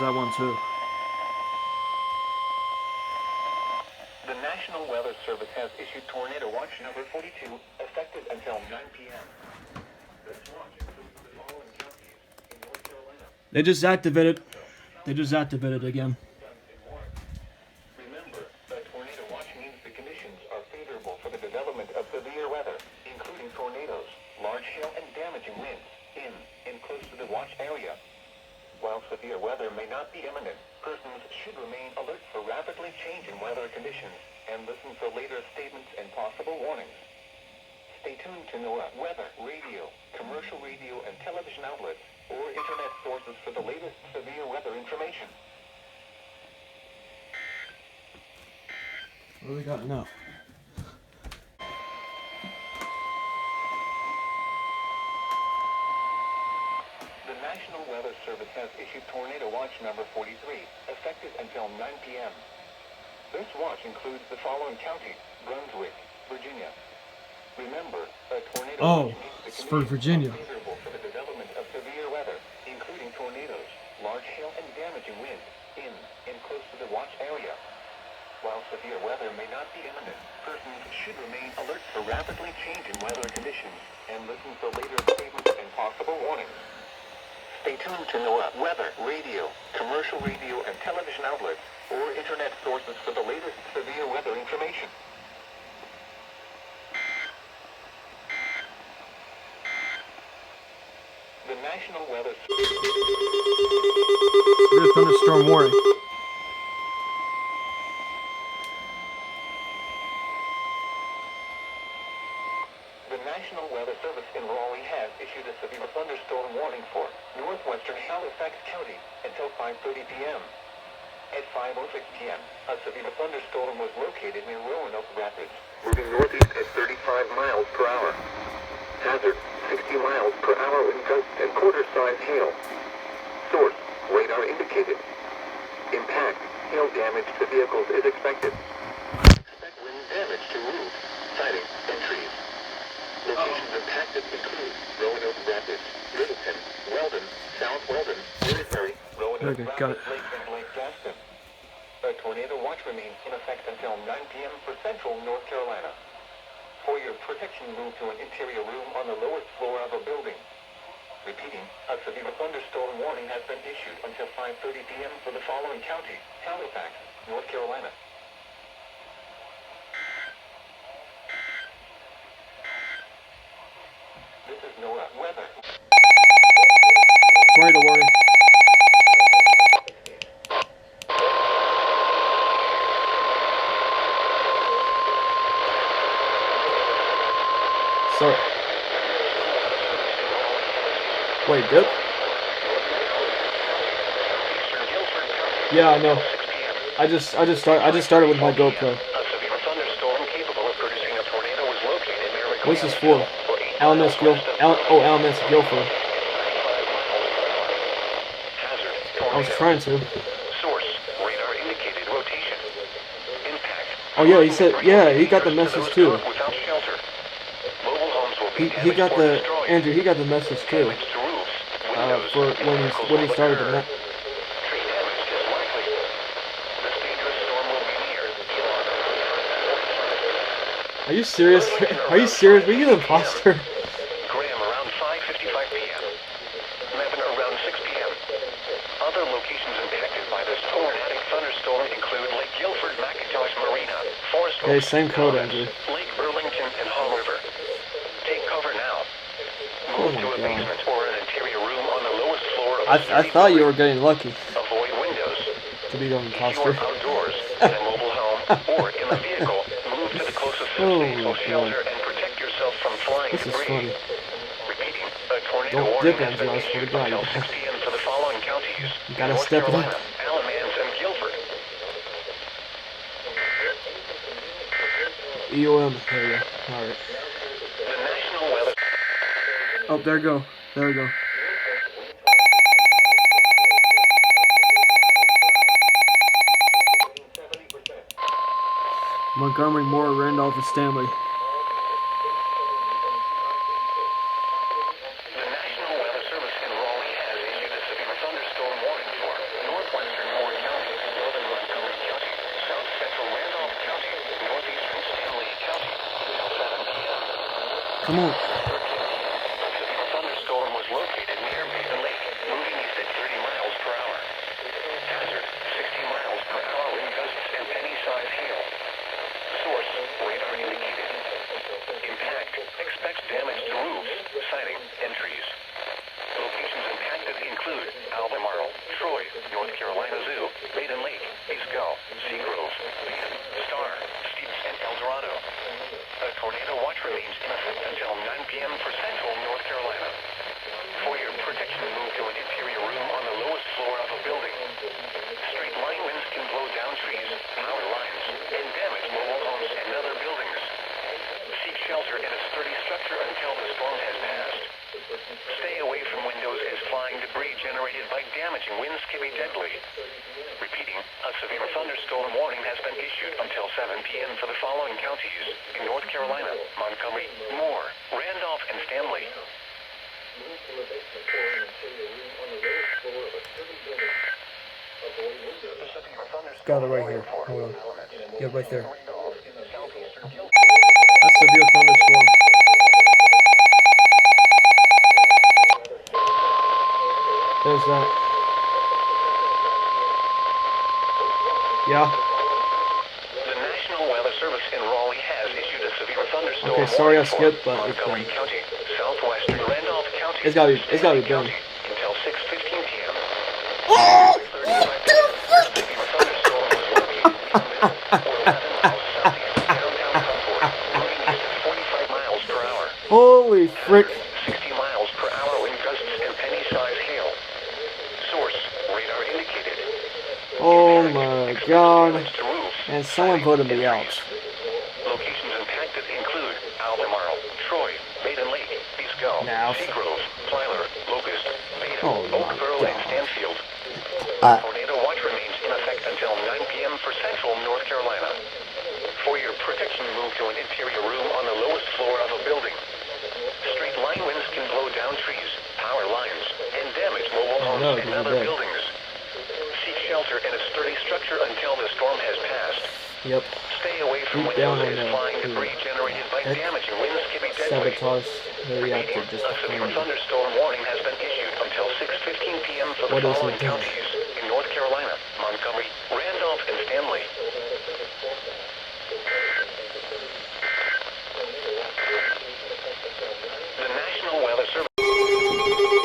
that one too. The National Weather Service has issued Tornado Watch number 42, effective until 9 p.m. This watch includes the following counties in North Carolina. They just activated. They just activated again. Remember, a tornado watch means the conditions are favorable for the development of severe weather, including tornadoes, large hail, and damaging winds in and close to the watch area. While severe weather may not be imminent, persons should remain alert for rapidly changing weather conditions and listen for later statements and possible warnings. Stay tuned to NOAA weather, radio, commercial radio, and television outlets or internet sources for the latest severe weather information. What do we got now? The National Weather Service has issued Tornado Watch number 43, effective until 9 p.m. This watch includes the following counties: Brunswick, Virginia. Remember, a tornado watch means the it's for Virginia. conditions are favorable for the development of severe weather, including tornadoes, large hail, and damaging winds in and close to the watch area. While severe weather may not be imminent, persons should remain alert for rapidly changing weather conditions and listen for later statements and possible warnings. Stay tuned to NOAA weather, radio, commercial radio, and television outlets or internet sources for the latest severe weather information. The National Weather Severe thunderstorm warning. The National Weather Service in Raleigh has issued a severe thunderstorm warning for northwestern Halifax County until 5:30 p.m. At 5:06 p.m., a severe thunderstorm was located near Roanoke Rapids, moving northeast at 35 miles per hour. Hazard, 60 miles per hour in gusts and quarter-size hail. Source, radar indicated. Impact, hail damage to vehicles is expected. Expect wind damage to roofs, siding, and trees. Locations impacted include Roanoke Rapids, Littleton, Weldon, South Weldon, Wilkes-Barre, Roanoke Okay, got Rapids, it. Lake, and Lake Gaston. A tornado watch remains in effect until 9 p.m. for central North Carolina. For your protection, move to an interior room on the lowest floor of a building. Repeating, a severe thunderstorm warning has been issued until 5:30 p.m. for the following counties: Halifax, North Carolina. This is NOAA weather. Tornado warning. Sorry. Wait, dip? Yeah, I know. I just started with my GoPro. What's this for? LMS Guilford. I was trying to. Source, radar indicated rotation. Impact. Oh yeah, he said, yeah, he got the message too. Without shelter. Mobile homes will be He got damaged or the, destroyed. Andrew, he got the message too. Damage to roofs, windows, For and vehicles when he will started the occur. map. Tree damage is likely. This dangerous storm will be near. Are you serious? Are you serious? Were you an imposter? Graham around 5:55 p.m. Levin around 6 p.m. Other locations impacted by this tornadic thunderstorm include Lake Guilford, McIntosh Marina, Forest Hey, Oaks, same code, Dallas, Andrew. Lake Burlington, and Hall River. Take cover now. Oh Move my to a God. basement or an interior room on the lowest floor of I thought you were getting lucky Avoid windows. to be an If you are imposter. outdoors, in a mobile home, or in a vehicle, move to the closest Oh safe my shelter God. and protect yourself from flying This is debris. funny. Repeating, a tornado Don't warning dip, has Andrew, been I swear to issued God. until 6 p.m. for the following counties: You gotta North step it up. Carolina, Alamance, and Guilford. EOM area. Alright. The National Weather. Oh, there we go. There we go. Montgomery, Moore, Randolph, and Stanley. The National Weather Service in Raleigh has issued a severe thunderstorm warning for Come on. A thunderstorm was located near Maiden Lake, moving east at 30 miles per hour. Hazard, 60 miles per hour wind gusts and penny-sized hail. Source, radar indicated. Impact, expects damage to roofs, siding, and trees. Locations impacted include Albemarle, Troy, North Carolina Zoo, Maiden Lake, East Gull, Seagrove, Baden, Star, Steeps, and El Dorado. A tornado watch remains in effect until 9 p.m. for central North Carolina. For your protection, move to an interior room on the lowest floor of a building. Straight line winds can blow down trees, power lines, and damage mobile homes and other buildings. Seek shelter in a sturdy structure until the storm has passed. Stay away from windows as flying debris generated by damaging winds can be deadly. Repeating, a severe thunderstorm warning has been issued until 7 p.m. for the following counties in North Carolina: Montgomery, Moore, Randolph, and Stanley. Got it right here. Hold on. Yeah, right there. That's severe thunderstorm. There's that. Yeah. The National Weather Service in Raleigh has issued a severe thunderstorm Okay, sorry I warning for skipped, but it's Montgomery done. County, Southwestern Randolph County, It's gotta be Stanley done. County, until 6:15 p.m. Oh! Severe thunderstorm was located in Granville, or 11 miles southeast of downtown Concord, moving east at 45 miles per hour. Holy frick. 60 miles per hour wind gusts and penny-sized hail. Source, radar indicated. Oh my god. Damage to roofs, And someone voted me out. locations impacted include Albemarle, Troy, Maiden Lake, East Gull, Now. Seagrove, Tyler, Locust, Baden, Oh my Oakboro, and God. Stanfield. Tornado watch remains in effect until 9 p.m. for central North Carolina. For your protection, move to an interior room on the lowest floor of a building. Straight line winds can blow down trees, power lines, and damage mobile homes no, and you're other dead. buildings. Seek shelter in a sturdy structure until the storm has passed. Yep. Stay away from Deep down windows I as know. flying debris generated by Heck. damaging winds can be deadly. Sabotage the reactor just A to severe flame me. thunderstorm warning has been issued until 6:15 p.m. for the What is following it doing? counties in North Carolina: Montgomery, Randolph, and Stanley. The National Weather Service.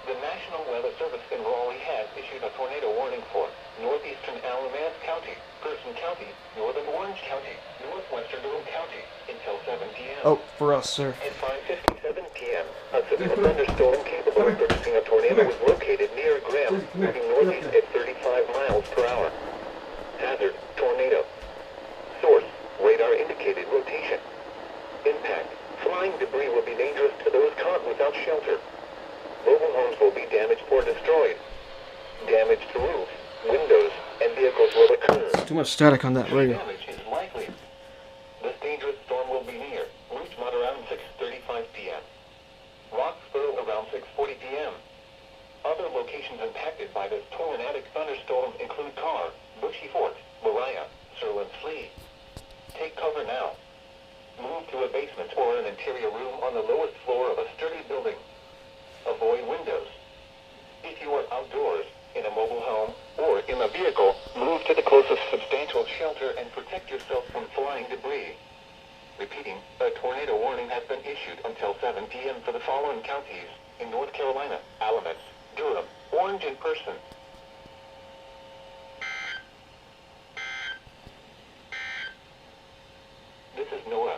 The National Weather Service in Raleigh has issued a tornado warning for northeastern Alamance County, Person County, northern Orange County, northwestern Durham County until 7 p.m. Oh, for us, sir. At 5:57 p.m., a severe thunderstorm capable of producing a tornado was located near Graham, moving northeast at 35 miles per hour. Hazard, tornado. Source, radar indicated rotation. Impact, flying debris will be dangerous to those caught without shelter. Mobile homes will be damaged or destroyed. Damage to roofs, windows, and vehicles will occur. Too much static on that radio. Damage is likely. This dangerous storm will be near Rougemont around 6:35 p.m. Roxborough around 6:40 p.m. Other locations impacted by this tornadic thunderstorm include Carr, Bushy Fort, Mariah, Surland Slee. Take cover now. Move to a basement or an interior room on the lowest floor of a sturdy building. Avoid windows. If you are outdoors, in a mobile home, or in a vehicle, move to the closest substantial shelter and protect yourself from flying debris. Repeating, a tornado warning has been issued until 7 p.m. for the following counties in North Carolina: Alamance, Durham, Orange, and Person. This is Nora.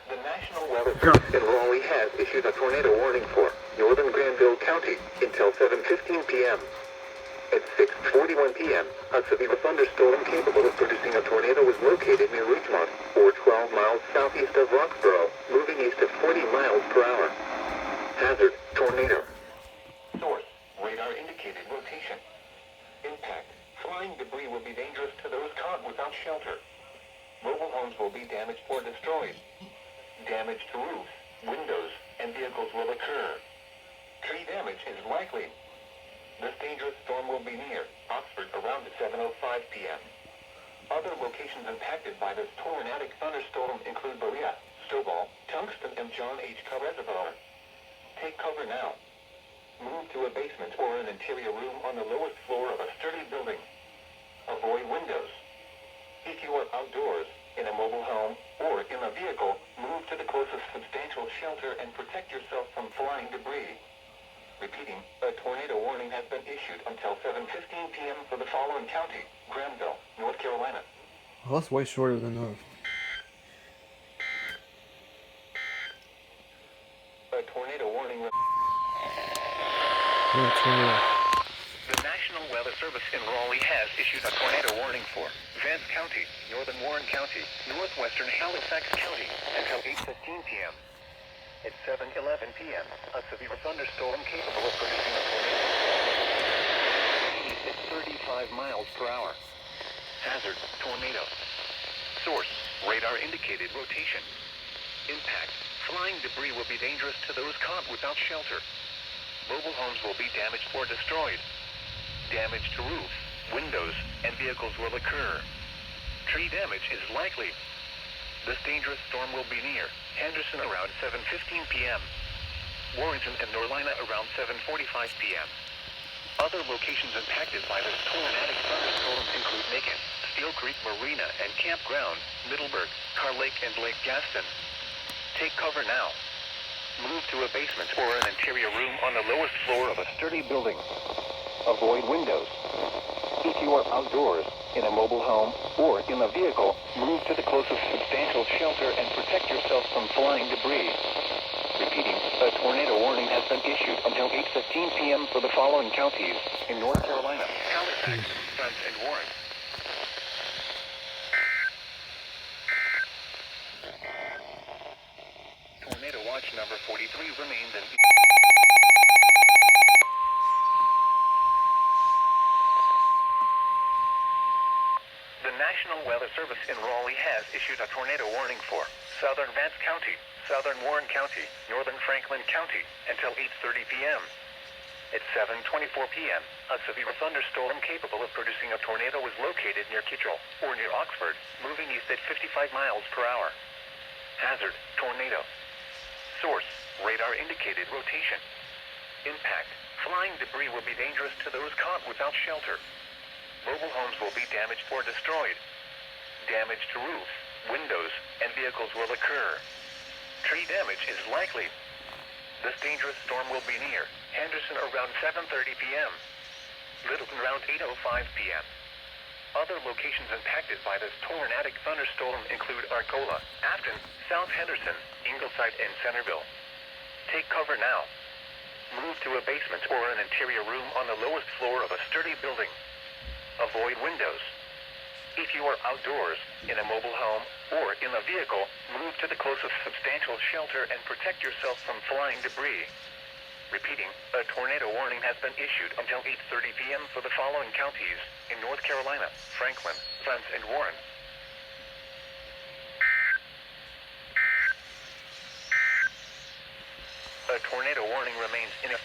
The National Weather Service in Raleigh has issued a tornado warning for northern Granville County until 7:15 p.m. At 6:41 p.m., a severe thunderstorm capable of producing a tornado was located near Rougemont, or 12 miles southeast of Roxborough, moving east at 40 miles per hour. Hazard, tornado. Source, radar indicated rotation. Impact, flying debris will be dangerous to those caught without shelter. Mobile homes homes will be damaged or destroyed. Damage to roofs, windows, and vehicles will occur. Tree damage is likely. This dangerous storm will be near Oxford around 7:05 p.m. Other locations impacted by this tornadic thunderstorm include Berea, Stovall, Tungsten, and John H. Carr Reservoir. Take cover now. Move to a basement or an interior room on the lowest floor of a sturdy building. Avoid windows. If you are outdoors, in a mobile home, or in a vehicle, move to the closest substantial shelter and protect yourself from flying debris. Repeating, a tornado warning has been issued until 7:15 p.m. for the following county: Granville, North Carolina. Well, that's way shorter than those. A tornado warning. Yeah, tornado. The National Weather Service in Raleigh has issued a tornado warning for Vance County, Northern Warren County, Northwestern Halifax County until 8:15 p.m. At 7:11 p.m., a severe thunderstorm capable of producing a tornado at 35 miles per hour. Hazard, tornado. Source, radar indicated rotation. Impact, flying debris will be dangerous to those caught without shelter. Mobile homes will be damaged or destroyed. Damage to roofs, windows, and vehicles will occur. Tree damage is likely. This dangerous storm will be near Henderson around 7:15 p.m. Warrenton and Norlina around 7:45 p.m. Other locations impacted by this tornadic thunderstorm include Macon, Steel Creek Marina and Campground, Middleburg, Carr Lake, and Lake Gaston. Take cover now. Move to a basement or an interior room on the lowest floor of a sturdy building. Avoid windows. If you are outdoors, in a mobile home, or in a vehicle, move to the closest substantial shelter and protect yourself from flying debris. Repeating, a tornado warning has been issued until 8:15 p.m. for the following counties in North Carolina: Halifax, Front, and Warren. Tornado watch number 43 remains in... The National Weather Service in Raleigh has issued a tornado warning for Southern Vance County, Southern Warren County, Northern Franklin County until 8:30 p.m. At 7:24 p.m., a severe thunderstorm capable of producing a tornado was located near Kittrell or near Oxford, moving east at 55 miles per hour. Hazard, tornado. Source, radar indicated rotation. Impact, flying debris will be dangerous to those caught without shelter. Mobile homes will be damaged or destroyed. Damage to roofs, windows, and vehicles will occur. Tree damage is likely. This dangerous storm will be near Henderson around 7:30 p.m. Littleton around 8:05 p.m. Other locations impacted by this tornadic thunderstorm include Arcola, Afton, South Henderson, Ingleside, and Centerville. Take cover now. Move to a basement or an interior room on the lowest floor of a sturdy building. Avoid windows. If you are outdoors, in a mobile home, or in a vehicle, move to the closest substantial shelter and protect yourself from flying debris. Repeating, a tornado warning has been issued until 8:30 p.m. for the following counties in North Carolina: Franklin, Front, and Warren. A tornado warning remains in effect.